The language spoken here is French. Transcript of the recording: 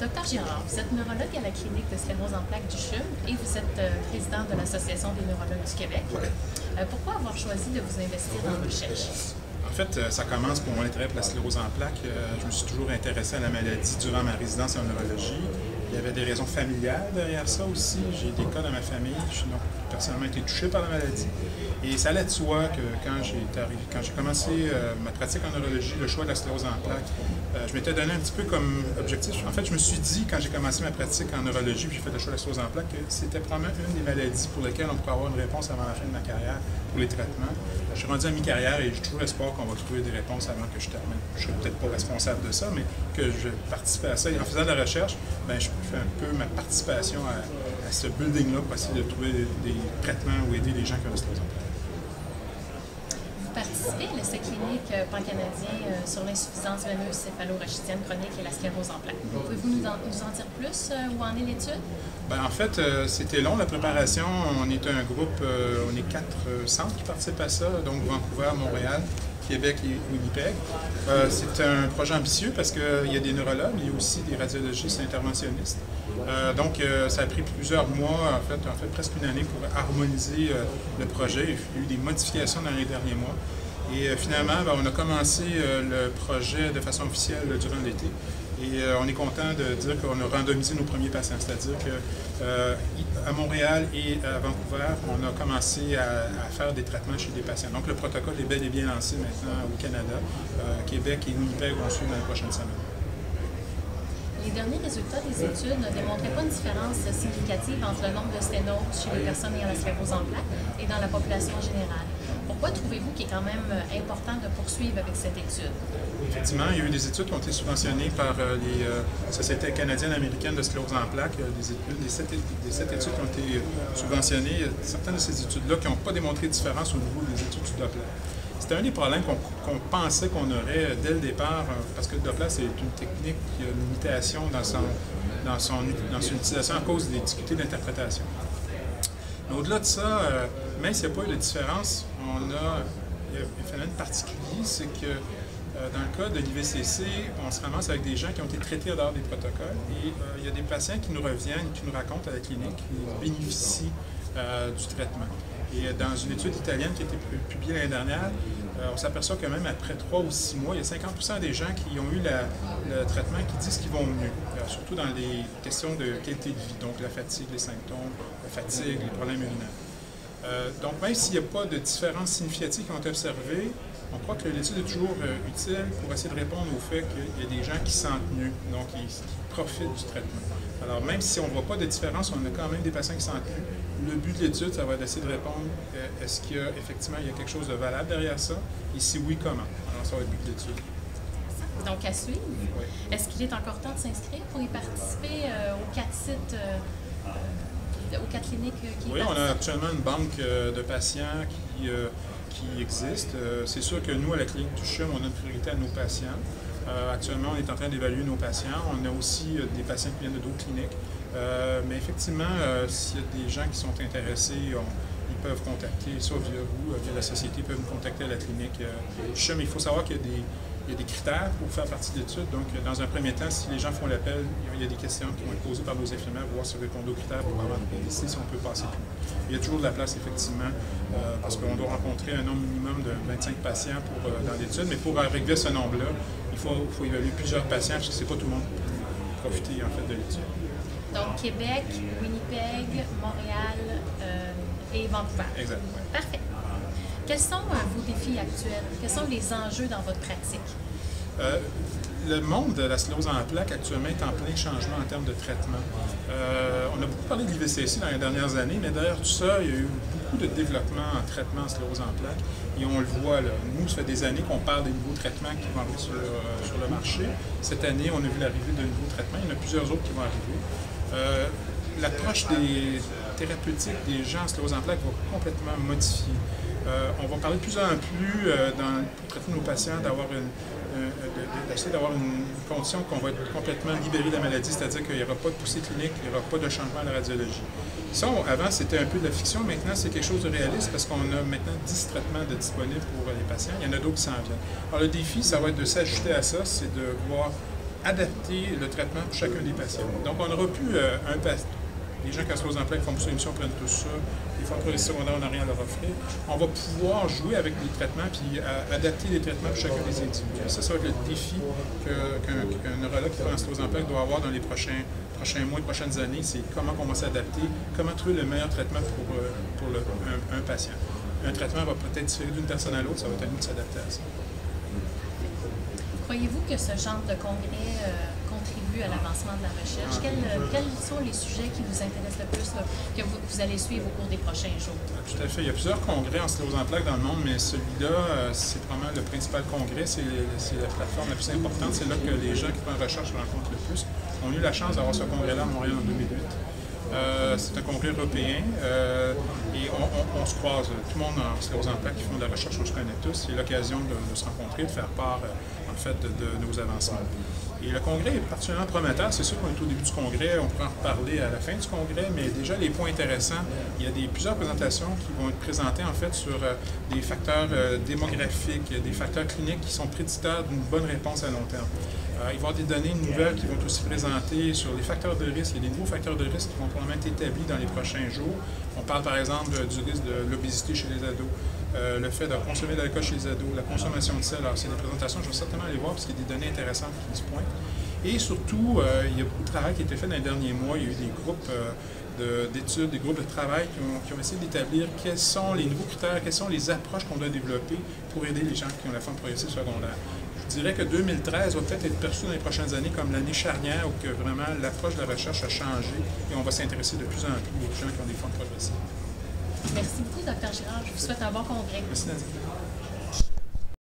Docteur Girard, vous êtes neurologue à la clinique de sclérose en plaques du CHUM et vous êtes président de l'Association des neurologues du Québec. Pourquoi avoir choisi de vous investir en recherche? En fait, ça commence pour mon intérêt pour la sclérose en plaques. Je me suis toujours intéressé à la maladie durant ma résidence en neurologie. Il y avait des raisons familiales derrière ça aussi. J'ai des cas dans ma famille. Je suis donc personnellement été touché par la maladie. Et ça allait de soi que quand j'ai commencé ma pratique en neurologie, le choix de la sclérose en plaques, je m'étais donné un petit peu comme objectif. En fait, je me suis dit, quand j'ai commencé ma pratique en neurologie, puis j'ai fait le choix de la sclérose en plaques, que c'était probablement une des maladies pour lesquelles on pourrait avoir une réponse avant la fin de ma carrière pour les traitements. Je suis rendu à mi-carrière et j'ai toujours espoir qu'on va trouver des réponses avant que je termine. Je ne serai peut-être pas responsable de ça, mais que je participe à ça. Et en faisant de la recherche, bien, je fais un peu ma participation à ce building-là pour essayer de trouver des traitements ou aider les gens qui ont la sclérose en plaques. Vous participez à l'essai clinique pan-canadien sur l'insuffisance veineuse céphalo-rachidienne chronique et la sclérose en plaques. Pouvez-vous nous en dire plus où en est l'étude? Ben, en fait, c'était long la préparation. On est un groupe, on est 4 centres qui participent à ça, donc Vancouver, Montréal, Québec et Winnipeg. C'est un projet ambitieux parce qu'il y a des neurologues, il y a aussi des radiologistes interventionnistes. Donc, ça a pris plusieurs mois, en fait presque une année pour harmoniser le projet. Il y a eu des modifications dans les derniers mois. Et finalement, ben, on a commencé le projet de façon officielle durant l'été. Et on est content de dire qu'on a randomisé nos premiers patients, c'est-à-dire qu'à Montréal et à Vancouver, on a commencé à faire des traitements chez des patients. Donc le protocole est bel et bien lancé maintenant au Canada. Québec et Winnipeg vont suivre dans les prochaines semaines. Les derniers résultats des études ne démontraient pas une différence significative entre le nombre de sténoses chez les personnes ayant la sclérose en plaques et dans la population générale. Pourquoi trouvez-vous qu'il est quand même important de poursuivre avec cette étude? Effectivement, il y a eu des études qui ont été subventionnées par les Sociétés canadiennes américaines de sclérose en plaques. Des 7 études qui ont été subventionnées. Certaines de ces études-là qui n'ont pas démontré de différence au niveau des études du Doppler. C'était un des problèmes qu'on pensait qu'on aurait dès le départ, parce que le Doppler, c'est une technique qui a une limitation dans son utilisation à cause des difficultés d'interprétation. Mais au-delà de ça, même s'il n'y a pas eu de différence, il y a un phénomène particulier, c'est que dans le cas de l'IVCC, on se ramasse avec des gens qui ont été traités en dehors des protocoles et il y a des patients qui nous reviennent, qui nous racontent à la clinique qu'ils bénéficient du traitement. Et dans une étude italienne qui a été publiée l'année dernière, on s'aperçoit que même après 3 ou 6 mois, il y a 50% des gens qui ont eu le traitement qui disent qu'ils vont mieux, surtout dans les questions de qualité de vie, donc la fatigue, les symptômes, la fatigue, les problèmes urinaires. Donc même s'il n'y a pas de différences significatives qui ont été observées, on croit que l'étude est toujours utile pour essayer de répondre au fait qu'il y a des gens qui se sentent mieux, donc qui profitent du traitement. Alors même si on ne voit pas de différence, on a quand même des patients qui se sentent mieux. Le but de l'étude, ça va être d'essayer de répondre est-ce qu'il y a effectivement quelque chose de valable derrière ça, et si oui, comment. Alors ça va être le but de l'étude. Donc à suivre. Oui. Est-ce qu'il est encore temps de s'inscrire pour y participer aux 4 sites, aux 4 cliniques qui Oui, on a actuellement une banque de patients qui existe. C'est sûr que nous, à la clinique du CHUM, on a une priorité à nos patients. Actuellement, on est en train d'évaluer nos patients. On a aussi des patients qui viennent de d'autres cliniques. Mais effectivement, s'il y a des gens qui sont intéressés, ils peuvent contacter, soit via vous, via la société, ils peuvent nous contacter à la clinique du CHUM. Il faut savoir qu'il y a des critères pour faire partie de l'étude. Donc, dans un premier temps, si les gens font l'appel, il y a des questions qui vont être posées par nos infirmières pour voir si on répond aux critères pour avoir décidé si on peut passer plus. Il y a toujours de la place, effectivement, parce qu'on doit rencontrer un nombre minimum de 25 patients dans l'étude. Mais pour arriver à ce nombre-là, il faut évaluer plusieurs patients, parce que c'est pas tout le monde qui peut profiter, en fait, de l'étude. Donc, Québec, Winnipeg, Montréal et Vancouver. Exact. Oui. Parfait. Quels sont vos défis actuels? Quels sont les enjeux dans votre pratique? Le monde de la sclérose en plaques actuellement est en plein changement en termes de traitement. On a beaucoup parlé de l'IVCC dans les dernières années, mais derrière tout ça, il y a eu beaucoup de développement en traitement en sclérose en plaques. Et on le voit là. Nous, ça fait des années qu'on parle des nouveaux traitements qui vont arriver sur le marché. Cette année, on a vu l'arrivée de nouveaux traitements. Il y en a plusieurs autres qui vont arriver. L'approche des thérapeutiques des gens en sclérose en plaques va complètement modifier. On va parler de plus en plus, pour traiter nos patients, d'essayer d'avoir une condition qu'on va être complètement libéré de la maladie, c'est-à-dire qu'il n'y aura pas de poussée clinique, il n'y aura pas de changement à la radiologie. Ça, avant, c'était un peu de la fiction, maintenant, c'est quelque chose de réaliste parce qu'on a maintenant 10 traitements disponibles pour les patients. Il y en a d'autres qui s'en viennent. Alors, le défi, ça va être de s'ajuster à ça, c'est de voir adapter le traitement pour chacun des patients. Donc, on n'aura plus un patient. Les gens qui ont sclérose en plaques, qui font l'émission prennent tout ça. Les fois pour les secondaires, on n'a rien à leur offrir. On va pouvoir jouer avec les traitements puis adapter les traitements pour chacun des individus. Ça va être le défi qu'un neurologue qui fait la sclérose en plaques doit avoir dans les prochains mois, les prochaines années. C'est comment on va s'adapter, comment trouver le meilleur traitement pour un patient. Un traitement va peut-être différer d'une personne à l'autre, ça va être à nous de s'adapter à ça. Croyez-vous que ce genre de congrès contribue à l'avancement de la recherche? Quels sont les sujets qui vous intéressent le plus, que vous allez suivre au cours des prochains jours? Tout à fait. Il y a plusieurs congrès en sclérose en plaques dans le monde, mais celui-là, c'est probablement le principal congrès. C'est la plateforme la plus importante. C'est là que les gens qui font la recherche se rencontrent le plus. On a eu la chance d'avoir ce congrès-là à Montréal en 2008. C'est un congrès européen et on se croise, tout le monde en sclérose en plaques qui font de la recherche, on se connaît tous. C'est l'occasion de se rencontrer, de faire part en fait de nos avancements. Et le congrès est particulièrement prometteur. C'est sûr qu'on est au début du congrès, on pourra en reparler à la fin du congrès, mais déjà les points intéressants, il y a plusieurs présentations qui vont être présentées en fait sur des facteurs démographiques, des facteurs cliniques qui sont prédicteurs d'une bonne réponse à long terme. Il va y avoir des données nouvelles qui vont aussi présenter sur les facteurs de risque. Il y a des nouveaux facteurs de risque qui vont probablement être établis dans les prochains jours. On parle par exemple du risque de l'obésité chez les ados, le fait de consommer de l'alcool chez les ados, la consommation de sel. Alors, c'est des présentations, je vais certainement aller voir parce qu'il y a des données intéressantes qui se pointent. Et surtout, il y a beaucoup de travail qui a été fait dans les derniers mois. Il y a eu des groupes d'études, des groupes de travail qui ont essayé d'établir quels sont les nouveaux critères, quelles sont les approches qu'on doit développer pour aider les gens qui ont la forme progressive secondaire. Je dirais que 2013 va peut-être être perçu dans les prochaines années comme l'année charnière où que vraiment l'approche de la recherche a changé et on va s'intéresser de plus en plus aux gens qui ont des formes progressives. Merci beaucoup, Dr. Girard. Je vous souhaite un bon congrès. Merci, Nadine.